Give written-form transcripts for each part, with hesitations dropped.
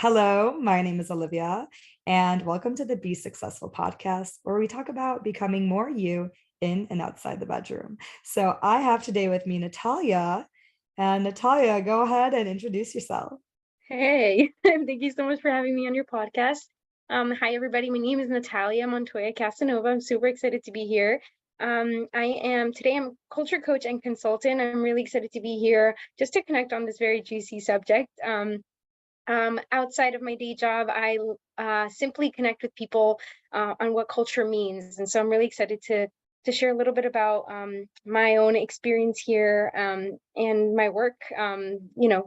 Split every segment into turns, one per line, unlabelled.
Hello, my name is Olivia, and welcome to the Be Successful podcast, where we talk about becoming more you in and outside the bedroom. So I have today with me Natalia, and Natalia, go ahead and introduce yourself.
Hey, thank you so much for having me on your podcast. Hi, everybody. My name is Nathalia Casanova. I'm super excited to be here. I'm culture coach and consultant. I'm really excited to be here just to connect on this very juicy subject. Outside of my day job, I simply connect with people on what culture means. And so I'm really excited to share a little bit about my own experience here and my work,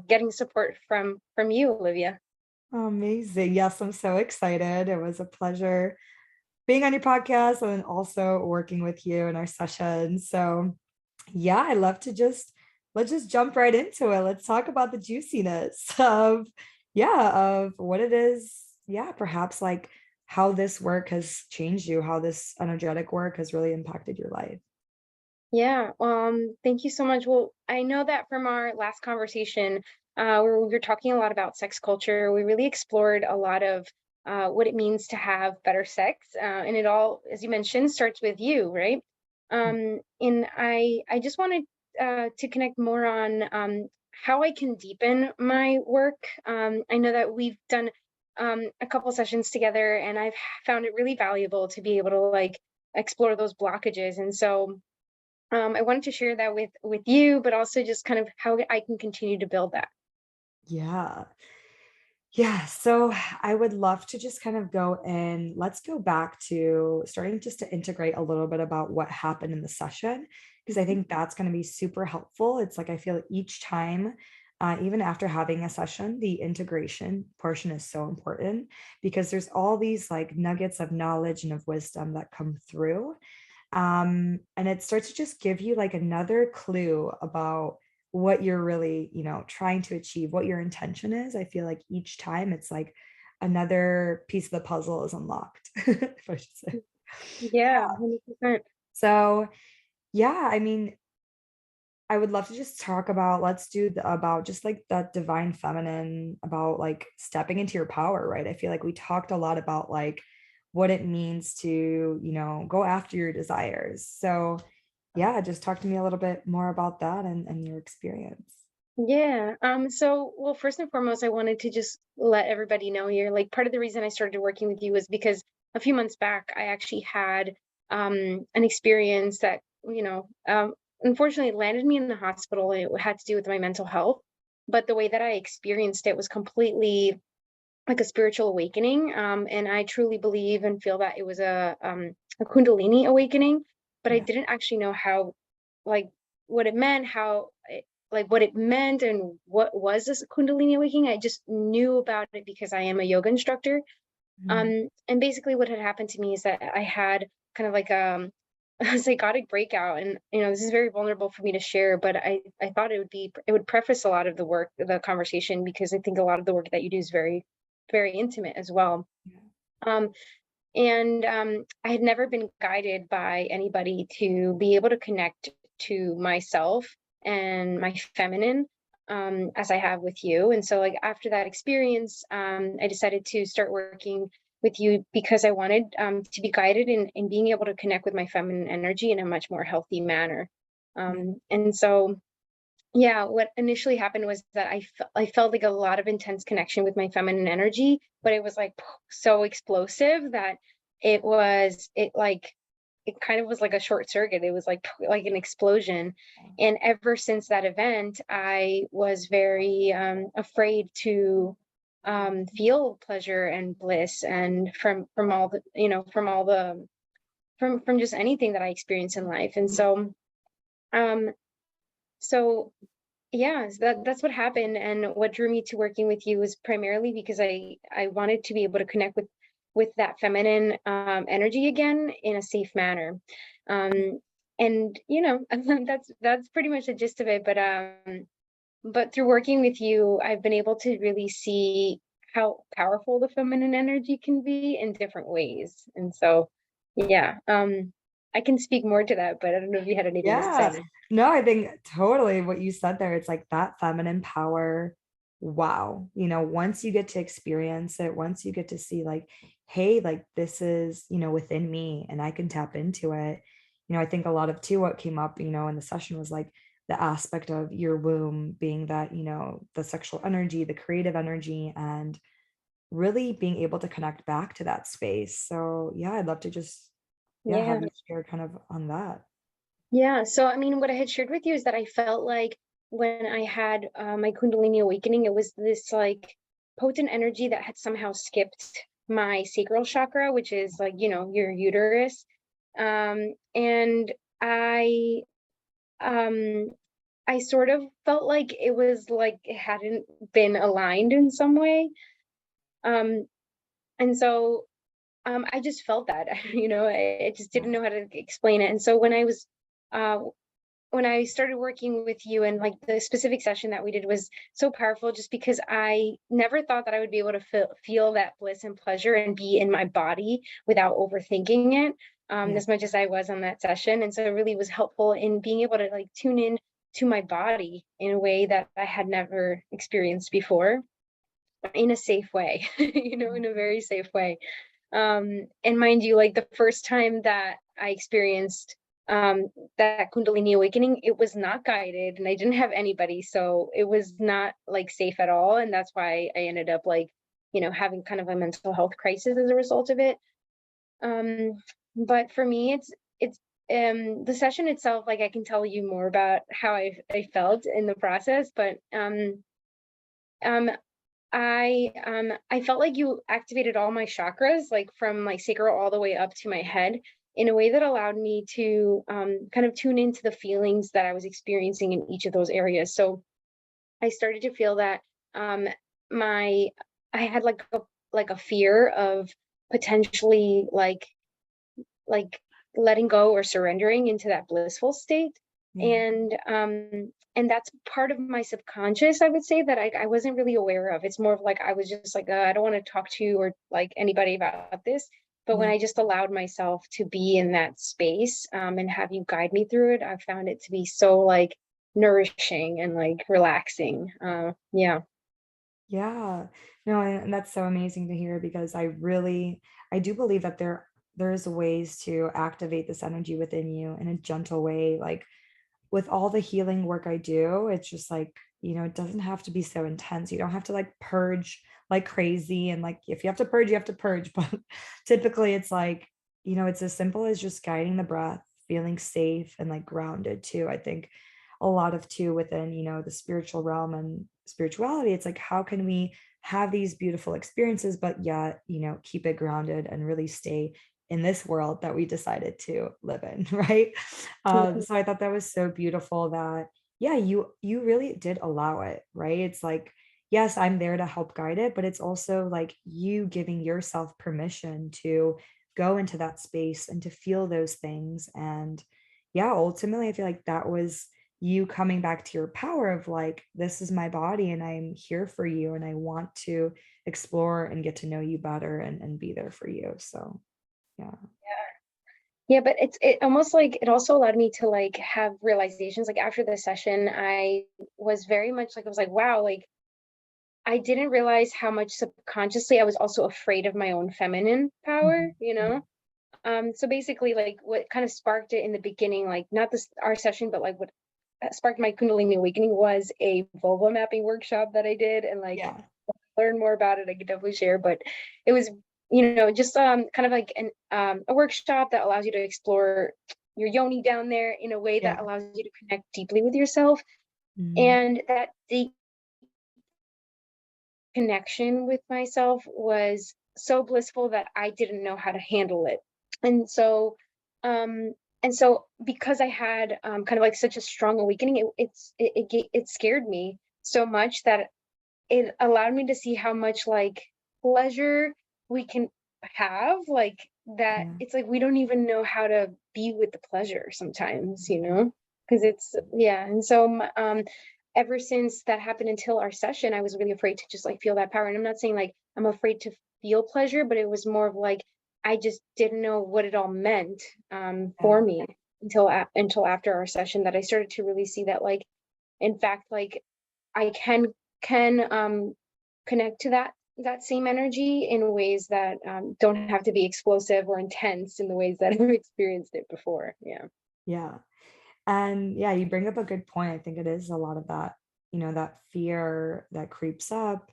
getting support from you, Olivia.
Amazing. Yes, I'm so excited. It was a pleasure being on your podcast and also working with you in our sessions. So yeah, I love to just let's just jump right into it. Let's talk about the juiciness of of what it is. Yeah, perhaps like how this work has changed you, how this energetic work has really impacted your life.
Yeah, thank you so much. Well, I know that from our last conversation, where we were talking a lot about sex culture, we really explored a lot of what it means to have better sex. And it all, as you mentioned, starts with you, right? And I just wanted to connect more on how I can deepen my work. I know that we've done a couple sessions together, and I've found it really valuable to be able to like explore those blockages. And so I wanted to share that with you, but also just kind of how I can continue to build that.
Yeah. Yeah, so I would love to just kind of go in. Let's go back to starting just to integrate a little bit about what happened in the session, because I
Mhm.
think that's going to be super helpful. It's like I feel each time, even after having a session, the integration portion is so important because there's all these like nuggets of knowledge and of wisdom that come through. And it starts to just give you like another clue about what you're really, trying to achieve, what your intention is. I feel like each time it's like another piece of the puzzle is unlocked, if I should say.
Yeah, 100%.
So, yeah, I mean, I would love to just talk about, let's do about just like that divine feminine, about like stepping into your power, right? I feel like we talked a lot about like what it means to, go after your desires. So, yeah, just talk to me a little bit more about that and your experience.
Yeah. Well, first and foremost, I wanted to just let everybody know here, like part of the reason I started working with you was because a few months back, I actually had an experience that, unfortunately landed me in the hospital. It had to do with my mental health. But the way that I experienced it was completely like a spiritual awakening. And I truly believe and feel that it was a Kundalini awakening, but I
Yeah.
didn't actually know how, like, what it meant, like what it meant, and what was this Kundalini awakening. I just knew about it because I am a yoga instructor.
Mhm.
And basically, what had happened to me is that I had kind of like a psychotic breakout, and this is very vulnerable for me to share, but I thought it would preface a lot of the conversation, because I think a lot of the work that you do is very, very intimate as well.
Yeah.
Um, and I had never been guided by anybody to be able to connect to myself and my feminine as I have with you. And so, like, after that experience, I decided to start working with you because I wanted to be guided in being able to connect with my feminine energy in a much more healthy manner.
Yeah.
And so, yeah, what initially happened was that I felt like a lot of intense connection with my feminine energy, but it was like so explosive that it kind of was like a short circuit. It was like an explosion. And ever since that event, I was very afraid to feel pleasure and bliss, and from all the from all the from just anything that I experience in life. And um so yeah, so that's what happened, and what drew me to working with you was primarily because I wanted to be able to connect with that feminine energy again in a safe manner. Um, and that's pretty much the gist of it. But through working with you, I've been able to really see how powerful the feminine energy can be in different ways. And so, yeah, I can speak more to that, but I don't know if you had anything to
Yeah.
say.
No, I think totally what you said there. It's like that feminine power wow, once you get to experience it, once you get to see like, hey, like this is, within me and I can tap into it. I think a lot of too what came up, in the session was like the aspect of your womb being that, the sexual energy, the creative energy, and really being able to connect back to that space. So yeah, I'd love to just, yeah, have
Yeah.
you share kind of on that.
Yeah. So, I mean, what I had shared with you is that I felt like when I had my Kundalini awakening, it was this like potent energy that had somehow skipped my sacral chakra, which is like, your uterus. And I, um, I sort of felt like it was like it hadn't been aligned in some way. Um, and so I just felt that, I just
Yeah.
didn't know how to explain it. And so uh, when I started working with you, and like the specific session that we did was so powerful just because I never thought that I would be able to feel that bliss and pleasure and be in my body without overthinking it,
Yeah.
as much as I was on that session. And so it really was helpful in being able to like tune in to my body in a way that I had never experienced before, in a safe way, in a very safe way. And mind you, like the first time that I experienced um that Kundalini awakening, it was not guided and I didn't have anybody, so it was not like safe at all. And that's why I ended up like, having kind of a mental health crisis as a result of it. Um, but for me, it's the session itself, like I can tell you more about how I felt in the process, but um I felt like you activated all my chakras, like from my sacral all the way up to my head, in a way that allowed me to kind of tune into the feelings that I was experiencing in each of those areas. So I started to feel that um, my I had like a fear of potentially like letting go or surrendering into that blissful state.
Yeah.
And that's part of my subconscious, I would say, that I wasn't really aware of. It's more of like I was just like, I don't want to talk to you or like anybody about this. But when
Yeah.
I just allowed myself to be in that space, and have you guide me through it, I found it to be so like nourishing and like relaxing. Yeah.
Yeah. No, and that's so amazing to hear because I do believe that there's ways to activate this energy within you in a gentle way. Like with all the healing work I do, it's just like, it doesn't have to be so intense. You don't have to like purge like crazy. And like, if you have to purge, you have to purge. But typically it's like, it's as simple as just guiding the breath, feeling safe and like grounded too. I think a lot of too within, the spiritual realm and spirituality, it's like, how can we have these beautiful experiences, but yet, keep it grounded and really stay in this world that we decided to live in, right?
Yeah.
So I thought that was so beautiful that, yeah, you really did allow it, right? It's like, yes, I'm there to help guide it, but it's also like you giving yourself permission to go into that space and to feel those things. And yeah, ultimately, I feel like that was you coming back to your power of like, this is my body and I'm here for you and I want to explore and get to know you better and be there for you. So yeah.
Yeah, but it almost like it also allowed me to like have realizations. Like after the session, I was very much like I was like, wow, like I didn't realize how much subconsciously I was also afraid of my own feminine power,
Mhm.
you
Yeah.
know? So basically like what kind of sparked it in the beginning, like not this our session, but like what sparked my Kundalini awakening was a vulva mapping workshop that I did. And like
Yeah.
learn more about it, I could definitely share. But it was, just kind of like a workshop that allows you to explore your yoni down there in a way that
Yeah.
allows you to connect deeply with yourself.
Mhm.
And that deep connection with myself was so blissful that I didn't know how to handle it. And so, um, because I had kind of like such a strong awakening, it scared me so much that it allowed me to see how much like pleasure we can have, like that
Yeah.
it's like we don't even know how to be with the pleasure sometimes, because it's yeah. And so ever since that happened until our session, I was really afraid to just like feel that power. And I'm not saying like I'm afraid to feel pleasure, but it was more of like I just didn't know what it all meant for
Yeah.
me until after our session, that I started to really see that like in fact like I can can connect to that same energy in ways that don't have to be explosive or intense in the ways that I've experienced it before. Yeah.
Yeah. And yeah, you bring up a good point. I think it is a lot of that, that fear that creeps up.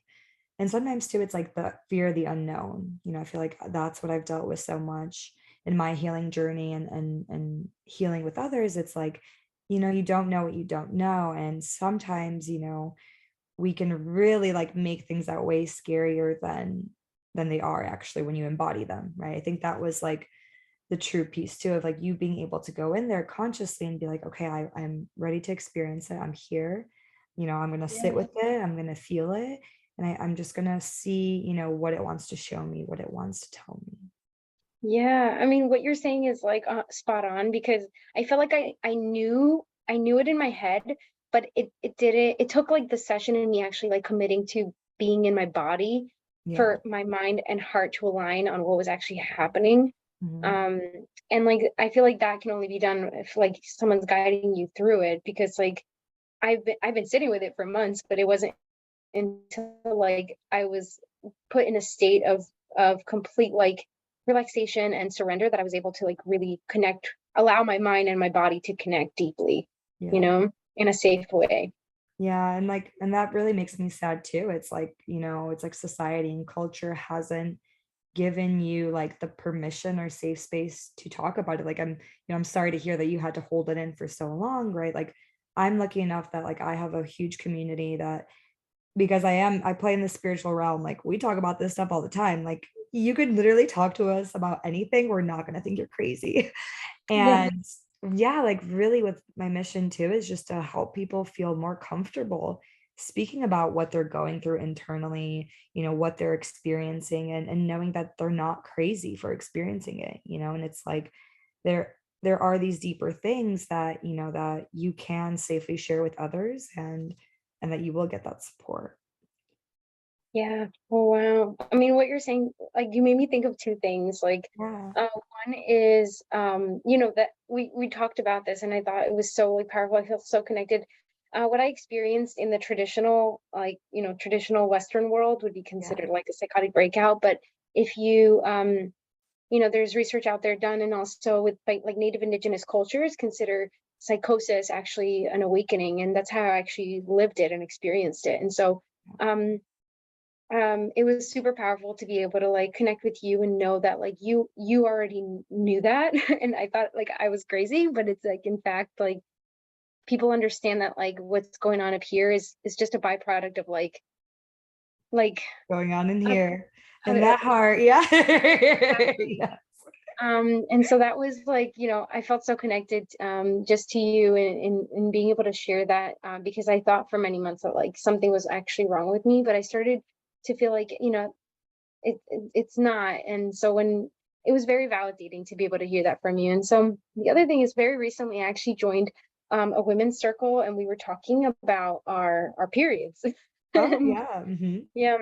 And sometimes too, it's like the fear of the unknown. I feel like that's what I've dealt with so much in my healing journey and healing with others. It's like, you don't know what you don't know. And sometimes, we can really like make things that way scarier than they are actually when you embody them, right? I think that was like the true piece too of like you being able to go in there consciously and be like, okay, I'm ready to experience it. I'm here. I'm going to sit
Yeah.
with it. I'm going to feel it. And I'm just going to see, what it wants to show me, what it wants to tell me.
Yeah, I mean, what you're saying is like spot on because I felt like I knew it in my head, but it didn't. It took like the session and me actually like committing to being in my body
Yeah.
for my mind and heart to align on what was actually happening.
Mhm.
Um, and like I feel like that can only be done if like someone's guiding you through it because like I've been sitting with it for months, but it wasn't until like I was put in a state of complete like relaxation and surrender that I was able to like really connect, allow my mind and my body to connect deeply,
Yeah.
in a safe way.
Yeah, and that really makes me sad too. It's like, it's like society and culture hasn't given you like the permission or safe space to talk about it. Like I'm sorry to hear that you had to hold it in for so long, right? Like I'm lucky enough that like I have a huge community that because I play in the spiritual realm, like we talk about this stuff all the time. Like you could literally talk to us about anything. We're not gonna think you're crazy.
Yeah.
And yeah, like really with my mission too is just to help people feel more comfortable speaking about what they're going through internally, what they're experiencing and knowing that they're not crazy for experiencing it, and it's like there are these deeper things that, that you can safely share with others and that you will get that support.
Yeah. Oh wow. I mean, what you're saying, like you made me think of two things. Like,
Yeah.
one is, that we talked about this, and I thought it was so like powerful. I feel so connected. What I experienced in the traditional, like traditional Western world would be
Yeah.
considered like a psychotic breakout. But if you, there's research out there done, and also with like Native Indigenous cultures, consider psychosis actually an awakening, and that's how I actually lived it and experienced it. And so, um, it was super powerful to be able to like connect with you and know that like you already knew that and I thought like I was crazy, but it's like in fact like people understand that like what's going on up here is just a byproduct of like
Going on in
uh,
here in
uh,
that heart. Yeah. Yeah.
and so that was like I felt so connected just to you and being able to share that because I thought for many months that like something was actually wrong with me, but I started to feel like it's not. And so when it was very validating to be able to hear that from you. And so the other thing is very recently I actually joined a women's circle and we were talking about our periods.
Oh,
And
yeah. Mhm.
yeah,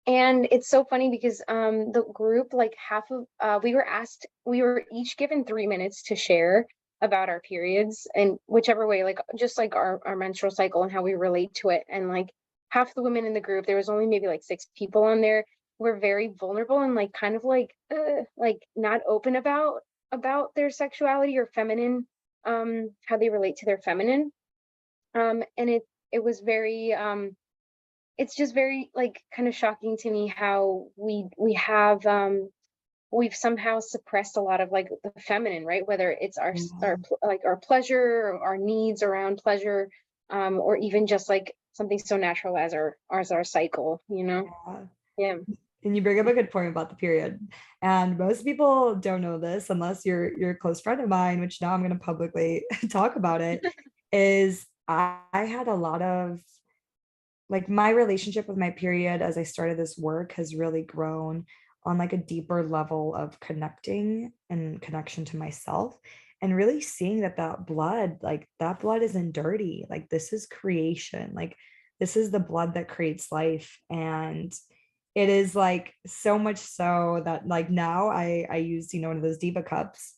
and it's so funny because the group like half of we were each given 3 minutes to share about our periods and whichever way, like just like our menstrual cycle and how we relate to it. And like half the women in the group, there was only maybe like 6 people on there, were very vulnerable and like kind of like not open about their sexuality or feminine, how they relate to their feminine. And it was very it's just very like kind of shocking to me how we've somehow suppressed a lot of like the feminine, right? Whether it's
Yeah.
like our pleasure, or our needs around pleasure, or even just like something so natural as our cycle,
Yeah.
Yeah.
And you bring up a good point about the period. And most people don't know this unless you're a close friend of mine, which now I'm going to publicly talk about it, is I had a lot of like my relationship with my period as I started this work has really grown on like a deeper level of connecting and connection to myself and really seeing that that blood isn't dirty. Like this is creation. Like this is the blood that creates life. And it is like so much so that like now I use, one of those diva cups,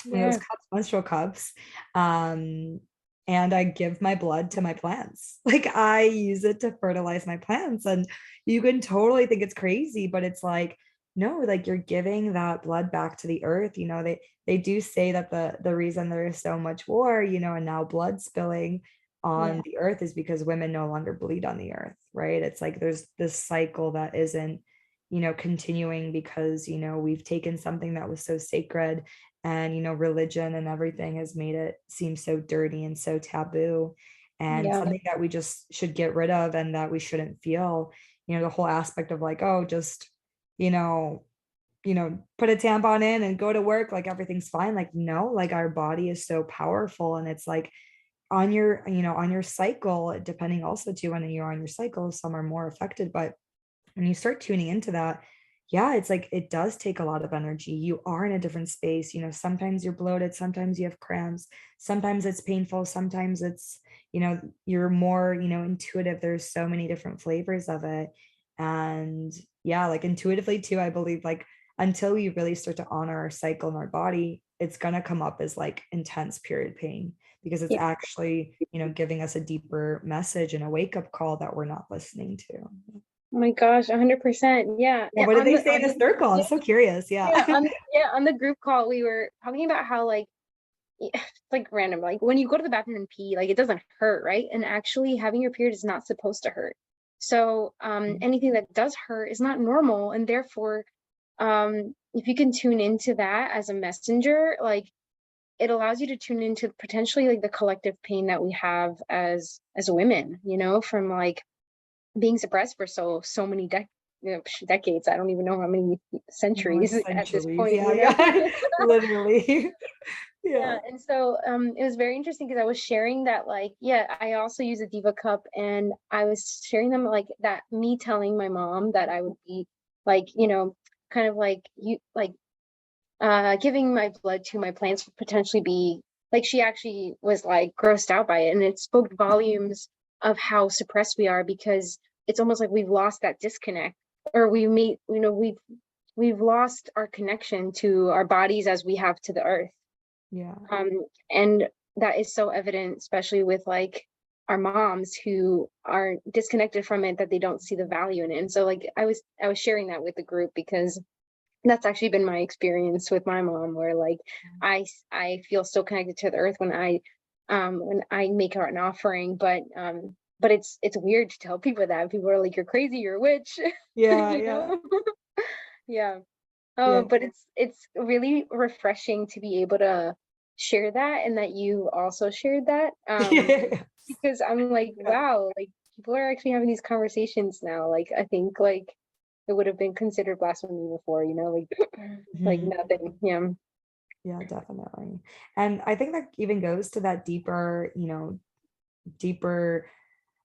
one of those
Yeah.
cups, menstrual cups. Um, and I give my blood to my plants. Like I use it to fertilize my plants. And you can totally think it's crazy, but it's like, no, like you're giving that blood back to the earth. They do say that the reason there is so much war, and now blood spilling
Yeah.
on the earth is because women no longer bleed on the earth, right? It's like there's this cycle that isn't, continuing because, we've taken something that was so sacred, and religion and everything has made it seem so dirty and so taboo, and
Yeah.
something that we just should get rid of and that we shouldn't feel. The whole aspect of like, oh, just you know put a tampon in and go to work, like everything's fine. Like, no, like our body is so powerful, and it's like on your cycle, depending also too when you're on your cycle, some are more affected, but when you start tuning into that, yeah, it's like it does take a lot of energy. You are in a different space. Sometimes you're bloated, sometimes you have cramps, sometimes it's painful, sometimes it's, you're more, intuitive. There's so many different flavors of it. And yeah, like intuitively too, I believe like until we really start to honor our cycle and our body, it's gonna come up as like intense period pain because it's
Yeah.
actually, giving us a deeper message and a wake-up call that we're not listening to.
Oh my gosh, 100%. Yeah.
Yeah,
And
what did
on
they
the
say in
on
the
the
circle? I'm
yeah,
so curious. Yeah.
on the group call, we were talking about how like it's like random, like when you go to the bathroom and pee, like it doesn't hurt, right? And actually having your period is not supposed to hurt. So anything that does hurt is not normal. And therefore, if you can tune into that as a messenger, like it allows you to tune into potentially like the collective pain that we have as women, from like being suppressed for so many decades. I don't even know how many
Like
centuries at this
centuries.
point,
Yeah, yeah. Literally.
Yeah,
Yeah.
and so it was very interesting because I was sharing that like, yeah, I also use a Diva cup, and I was sharing them like that, me telling my mom that I would be like, kind of like you like giving my blood to my plants would potentially be like, she actually was like grossed out by it, and it spoke volumes of how suppressed we are, because it's almost like we've lost that disconnect, or we've lost our connection to our bodies as we have to the earth.
Yeah.
um and that is so evident, especially with like our moms who are disconnected from it, that they don't see the value in it. And so like I was sharing that with the group, because that's actually been my experience with my mom, where like I feel so connected to the earth when I make her an offering. But it's weird to tell people that. People are like, you're crazy, you're a witch.
Yeah,
you
yeah.
know yeah.
Yeah.
Oh, but it's really refreshing to be able to share that, and that you also shared that.
Yeah.
Because I'm like, wow, like people are actually having these conversations now. Like I think like it would have been considered blasphemy before, like like
Mhm.
nothing. Yeah.
Yeah, definitely. And I think that even goes to that deeper, deeper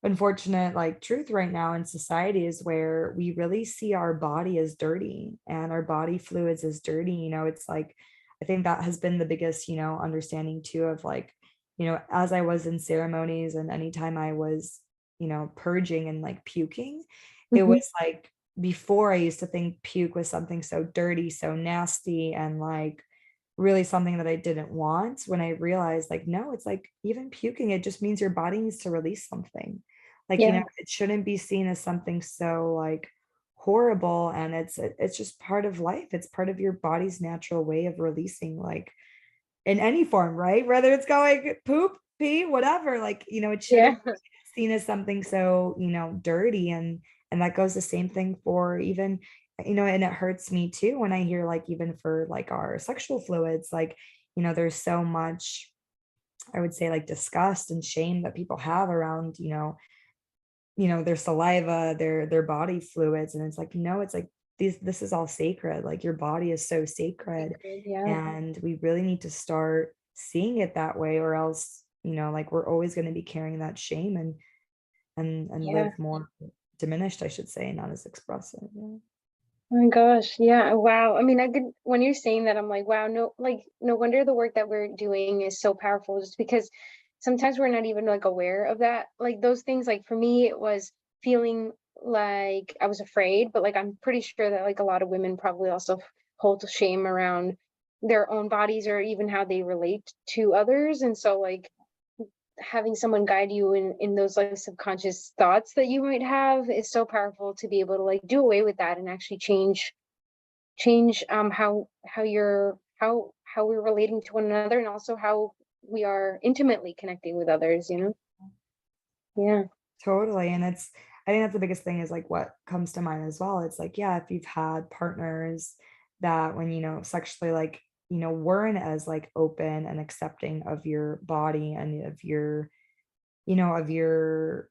unfortunate like truth right now in society is where we really see our body as dirty and our body fluids as dirty. It's like I think that has been the biggest, understanding too of like, as I was in ceremonies and anytime I was, purging and like puking, it
Hmm.
was like before I used to think puke was something so dirty, so nasty, and like really something that I didn't want. When I realized like, no, it's like even puking, it just means your body needs to release something. Like,
Yeah.
it shouldn't be seen as something so like horrible. And it's just part of life. It's part of your body's natural way of releasing, like in any form, right? Whether it's going poop, pee, whatever, like, it
Yeah.
shouldn't be seen as something so, dirty. And that goes the same thing for even, and it hurts me too when I hear like even for like our sexual fluids, like, there's so much, I would say like disgust and shame that people have around, their saliva, their body fluids. And it's like, no, it's like this is all sacred. Like your body is so sacred.
Yeah.
And we really need to start seeing it that way, or else, like we're always going to be carrying that shame and
Yeah.
live more diminished, I should say, not as expressive. Yeah.
Oh my gosh. Yeah. Wow. I mean, I could, when you're saying that, I'm like, wow, no, like, no wonder the work that we're doing is so powerful, just because sometimes we're not even like aware of that. Like those things, like for me, it was feeling like I was afraid, but like I'm pretty sure that like a lot of women probably also hold shame around their own bodies, or even how they relate to others. And so like having someone guide you in those like subconscious thoughts that you might have is so powerful, to be able to like do away with that and actually change how we're relating to one another, and also how we are intimately connecting with others, you know. Yeah.
Totally. And I think that's the biggest thing is like what comes to mind as well. It's like, yeah, if you've had partners that when, sexually, like, weren't as like open and accepting of your body and of your, you know, of you,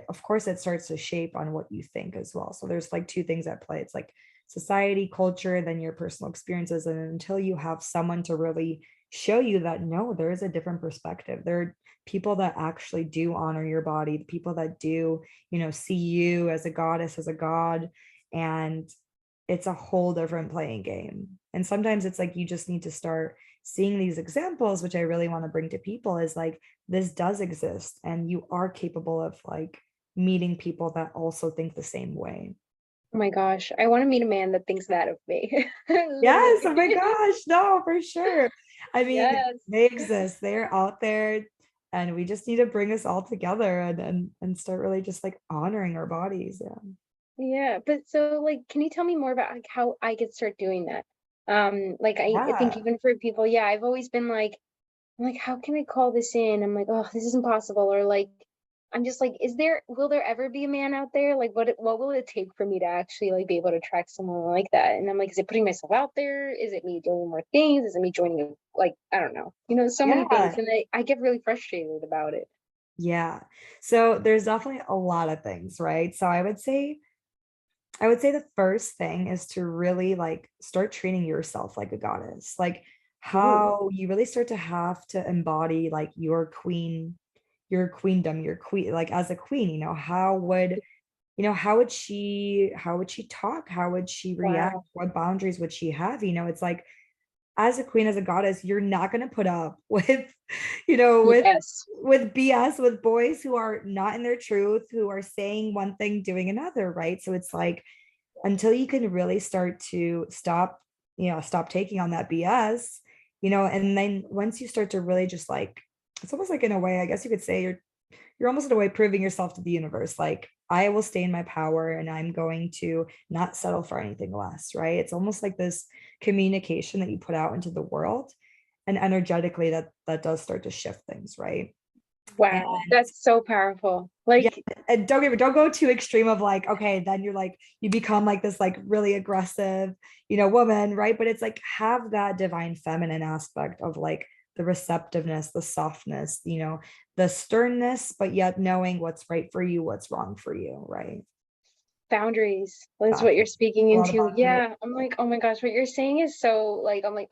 of course it starts to shape on what you think as well. So there's like two things at play. It's like society, culture, then your personal experiences. And until you have someone to really show you that no, there is a different perspective. There are people that actually do honor your body, the people that do, see you as a goddess, as a god. And it's a whole different playing game. And sometimes it's like you just need to start seeing these examples, which I really want to bring to people, is like this does exist and you are capable of like meeting people that also think the same way.
Oh my gosh, I want to meet a man that thinks that of me.
Yes,
Literally.
oh my gosh, no, for sure. I mean,
Yes.
they exist, they're out there, and we just need to bring us all together and start really just like honoring our bodies. Yeah.
Yeah, but so like, can you tell me more about like how I could start doing that? Like I think
Yeah.
even for people, yeah, I've always been like, I'm like, how can I call this in? I'm like, oh, this is impossible. Or like, I'm just like, will there ever be a man out there? Like, what will it take for me to actually like be able to attract someone like that? And I'm like, is it putting myself out there? Is it me doing more things? Is it me joining like, I don't know, so many things.
Yeah.
And I get really frustrated about it.
Yeah. So there's definitely a lot of things, right? So I would say the first thing is to really like start treating yourself like a goddess. Like
Ooh,
how you really start to have to embody like your your queendom, your queen, like as a queen, how would she talk? How would she react?
wow.
What boundaries would she have? It's like as a queen, as a goddess, you're not going to put up with, you know, with
Yes.
with BS, with boys who are not in their truth, who are saying one thing, doing another, right? So it's like until you can really start to stop taking on that BS, and then once you start to really just like, it's almost like in a way, I guess you could say you're almost in a way proving yourself to the universe. Like, I will stay in my power and I'm going to not settle for anything less, right? It's almost like this communication that you put out into the world. And energetically, that does start to shift things, right? And
Wow, that's so powerful.
yeah,
Like,
and don't go too extreme of like, okay, then you're like, you become like this like really aggressive, woman, right? But it's like have that divine feminine aspect of like the receptiveness, the softness, the sternness, but yet knowing what's right for you, what's wrong for you, right?
boundaries is what you're
Boundaries.
speaking
A lot of
into.
boundaries.
Yeah, I'm like, oh my gosh, what you're saying is so like, I'm like,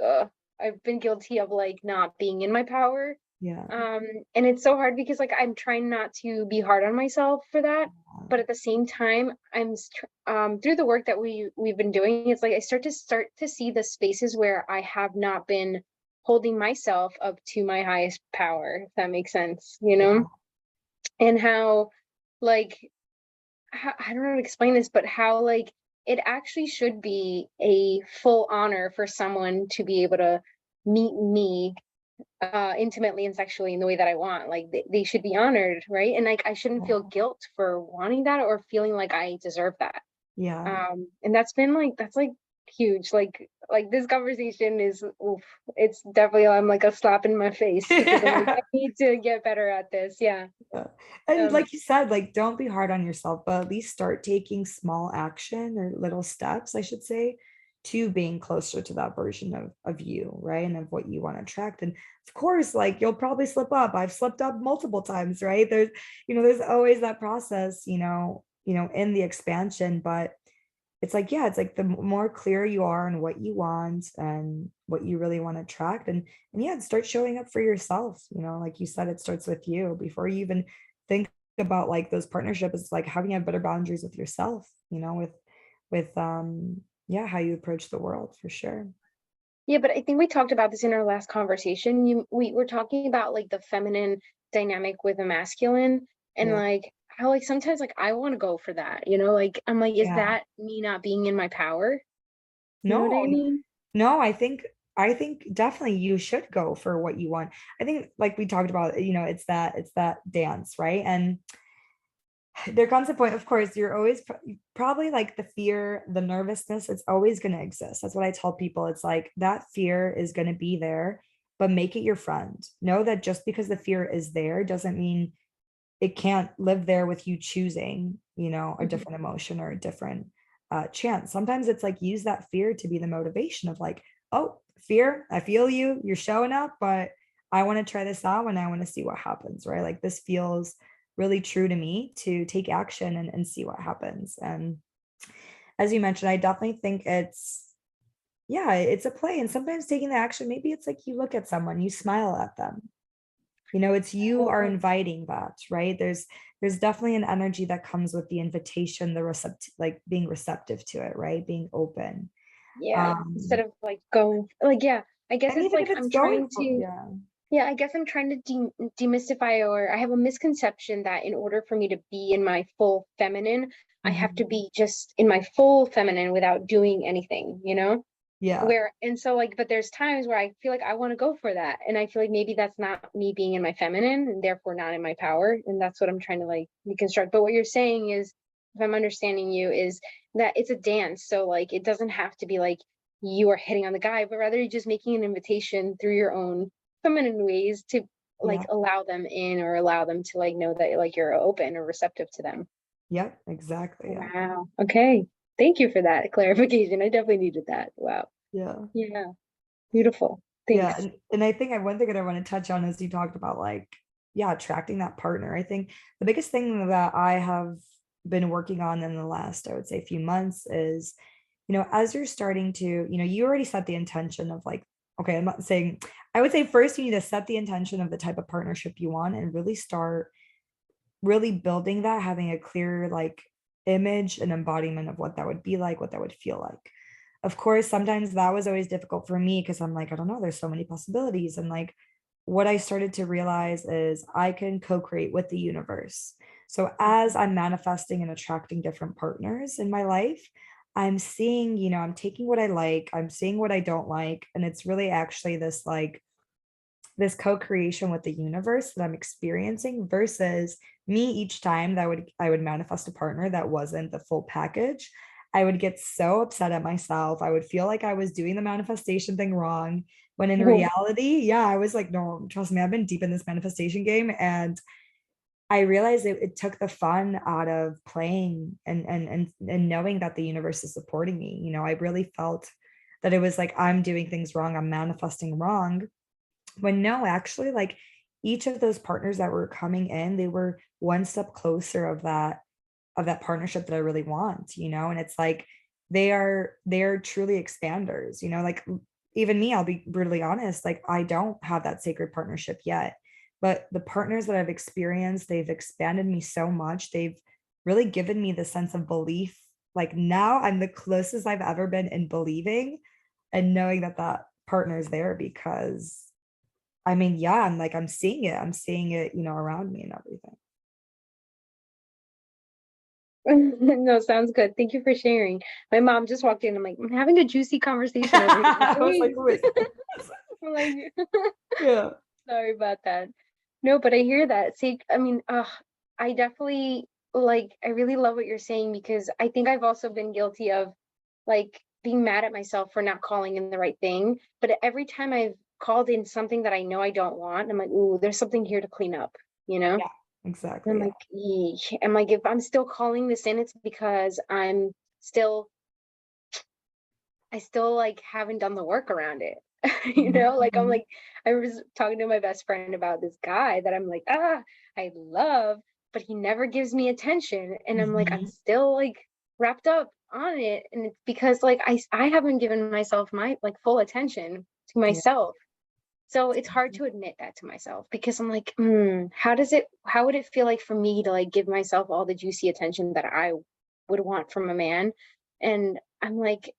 I've been guilty of like not being in my power.
Yeah.
Um, and it's so hard because like I'm trying not to be hard on myself for that, but at the same time, through the work that we've been doing, it's like I start to see the spaces where I have not been holding myself up to my highest power, if that makes sense,
Yeah.
and how like I don't know how to explain this, but how like it actually should be a full honor for someone to be able to meet me intimately and sexually in the way that I want. Like they should be honored, right? And like I shouldn't feel guilt for wanting that or feeling like I deserve that.
Yeah.
And that's like huge. Like this conversation is oof, it's definitely I'm like a slap in my face because I'm like
Yeah.
I need to get better at this. Yeah.
Yeah. And
Um
like you said, like don't be hard on yourself, but at least start taking small action or little steps, I should say, to being closer to that version of you, right? And of what you want to attract. And of course, like you'll probably slip up. I've slipped up multiple times, right? There's always that process, in the expansion, but it's like, yeah, it's like the more clear you are on what you want and what you really want to attract, and yeah, start showing up for yourself. Like you said, it starts with you before you even think about like those partnerships. It's like having have better boundaries with yourself, with yeah, how you approach the world for sure.
Yeah, but I think we talked about this in our last conversation. We were talking about like the feminine dynamic with the masculine, and
Yeah.
like how like sometimes like I want to go for that, like I'm like, is
Yeah.
that me not being in my power? You know
No,
what I mean?
no, I think I think definitely you should go for what you want. I think like we talked about, it's that dance, right? And there comes a point, of course, you're always probably like the fear, the nervousness, it's always going to exist. That's what I tell people. It's like that fear is going to be there, but make it your friend. Know that just because the fear is there doesn't mean it can't live there with you choosing, a
Mhm.
different emotion or a different chance. Sometimes it's like use that fear to be the motivation of like, oh, fear, I feel you, you're showing up, but I want to try this out and I want to see what happens, right? Like this feels really true to me to take action and see what happens. And as you mentioned, I definitely think yeah, it's a play. And sometimes taking the action, maybe it's like you look at someone, you smile at them, it's you are
Oh,
inviting that, right? There's definitely an energy that comes with the invitation, the recept like being receptive to it, right? Being open.
yeah. Instead
Um,
of like going, like, yeah, I guess
and
it's
even if
like
it's
I'm
going
trying
for,
to,
yeah,
yeah, I guess I'm trying to demystify, or I have a misconception that in order for me to be in my full feminine, I have to
mhm,
be just in my full feminine without doing anything, you know?
yeah,
Where, and so like, but there's times where I feel like I want to go for that. And I feel like maybe that's not me being in my feminine and therefore not in my power. And that's what I'm trying to like deconstruct. But what you're saying is, if I'm understanding you, is that it's a dance. So like, it doesn't have to be like you are hitting on the guy, but rather you're just making an invitation through your own feminine ways to like
yeah,
allow them in, or allow them to like know that like you're open or receptive to them.
yep, exactly, yeah,
Wow. Okay. Thank you for that clarification. I definitely needed that. Wow.
yeah.
Yeah. Beautiful.
Yeah,
Thanks.
and I think one thing that I want to touch on is you talked about like, yeah, attracting that partner. I think the biggest thing that I have been working on in the last, I would say, few months is, as you're starting to, you already set the intention of like, okay, I'm not saying, I would say first you need to set the intention of the type of partnership you want and really start really building that, having a clear like image and embodiment of what that would be like, what that would feel like. Of course, sometimes that was always difficult for me because I'm like, I don't know, there's so many possibilities. And like what I started to realize is I can co-create with the universe. So as I'm manifesting and attracting different partners in my life, I'm seeing, I'm taking what I like, I'm seeing what I don't like. And it's really actually this co-creation with the universe that I'm experiencing versus me each time that I would manifest a partner that wasn't the full package. I would get so upset at myself. I would feel like I was doing the manifestation thing wrong. When in
Mhm.
reality, yeah, I was like, no, trust me, I've been deep in this manifestation game. And I realized it took the fun out of playing and knowing that the universe is supporting me. I really felt that it was like I'm doing things wrong, I'm manifesting wrong when no, actually, like each of those partners that were coming in, they were one step closer of that partnership that I really want, and it's like they are truly expanders, like even me, I'll be brutally honest, like I don't have that sacred partnership yet. But the partners that I've experienced, they've expanded me so much. They've really given me the sense of belief. Like now I'm the closest I've ever been in believing and knowing that that partner is there because I mean, yeah, I'm seeing it. I'm seeing it, around me and everything.
No, sounds good. Thank you for sharing. My mom just walked in. I'm like, I'm having a juicy conversation over here.
I was like,
Wait.
who is this?
I'm like,
Yeah.
sorry about that. No, but I hear that. See, I mean, I definitely like, I really love what you're saying, because I think I've also been guilty of like being mad at myself for not calling in the right thing. But every time I've called in something that I know I don't want, I'm like, ooh, there's something here to clean up, you know?
Yeah,
And I'm
exactly. Yeah.
like, "Eesh." I'm like, if I'm still calling this in, it's because still, I still like haven't done the work around it. You
Mhm,
know, like I'm
mhm,
like, I was talking to my best friend about this guy that I'm like, I love, but he never gives me attention. And I'm like, I'm
mhm.
still like wrapped up on it. And it's because like I haven't given myself my like full attention to
Yeah.
myself. So it's hard to admit that to myself, because I'm like, how would it feel like for me to like give myself all the juicy attention that I would want from a man? And I'm like,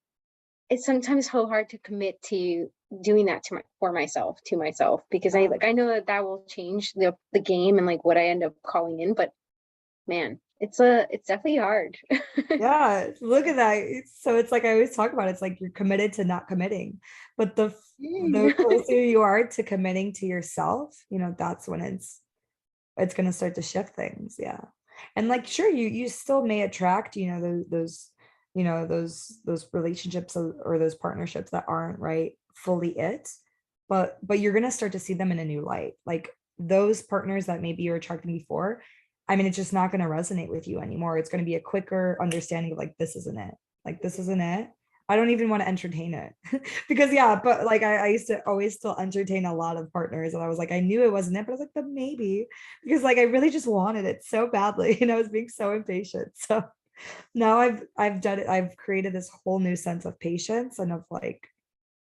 it's sometimes so hard to commit to doing that for myself, to myself, because I know that that will change the game and like what I end up calling in. But man. it's definitely hard.
Yeah, look at that. So it's like I always talk about, it's like you're committed to not committing. But the closer you are to committing to yourself, that's when it's going to start to shift things. Yeah. And like sure, you still may attract, those relationships or those partnerships that aren't right fully it, but you're going to start to see them in a new light. Like those partners that maybe you're attracting before, I mean, it's just not going to resonate with you anymore. It's going to be a quicker understanding of like, this isn't it. Like, this isn't it. I don't even want to entertain it because yeah, but like I used to always still entertain a lot of partners and I was like, I knew it wasn't it, but I was like, but maybe because like I really just wanted it so badly and I was being so impatient. So now I've done it. I've created this whole new sense of patience and of like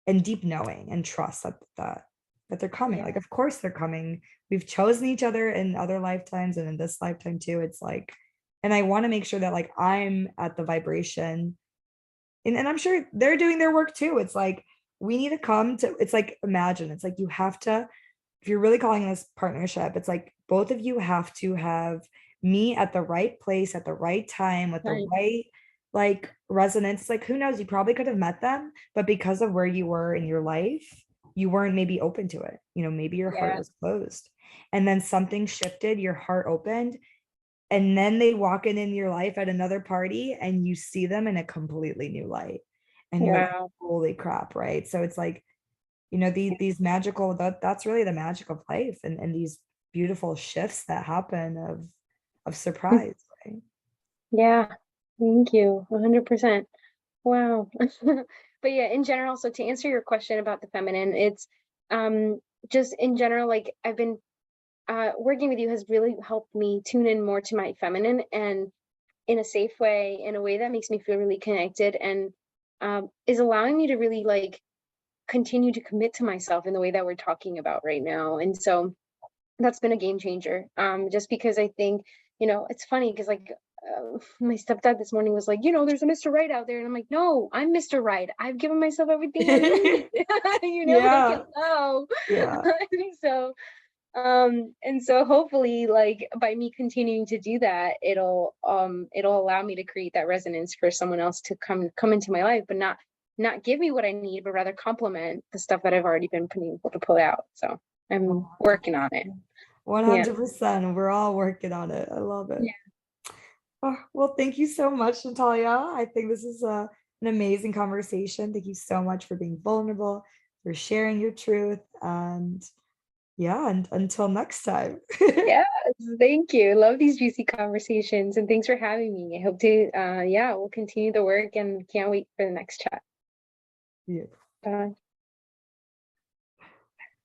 and deep knowing and trust that they're coming.
Yeah.
Like, of course they're coming. We've chosen each other in other lifetimes and in this lifetime too. It's like, and I want to make sure that like I'm at the vibration, and I'm sure they're doing their work too. It's like we need to come to. It's like imagine. It's like you have to. If you're really calling this partnership, it's like both of you have to have me at the right place at the right time with the
Right.
right like resonance. Like who knows, you probably could have met them, but because of where you were in your life, you weren't maybe open to it. Maybe your heart
Yeah.
was closed. And then something shifted, your heart opened, and then they walk in your life at another party and you see them in a completely new light. And you're like,
Wow.
holy crap, right? So it's like these magical that's really the magic of life and these beautiful shifts that happen of surprise, right?
Yeah. Thank you. 100%. Wow. But yeah, in general, so to answer your question about the feminine, it's um just in general, like I've been working with you has really helped me tune in more to my feminine and in a safe way, in a way that makes me feel really connected and is allowing me to really like continue to commit to myself in the way that we're talking about right now. And so that's been a game changer. Just because I think, it's funny because like my stepdad this morning was like, there's a Mr. Right out there. And I'm like, no, I'm Mr. Right. I've given myself everything I need. Like
Yeah,
hello.
yeah.
So and so hopefully like by me continuing to do that, it'll allow me to create that resonance for someone else to come into my life, but not give me what I need, but rather complement the stuff that I've already been able to put out. So I'm working on it. Yeah.
100%. We're all working on it. I love it.
Yeah.
Oh, well, thank you so much, Natalia. I think this is an amazing conversation. Thank you so much for being vulnerable, for sharing your truth, and yeah, and until next time.
Yes, thank you. Love these juicy conversations and thanks for having me. I hope to yeah, we'll continue the work and can't wait for the next chat.
Yeah.
Bye.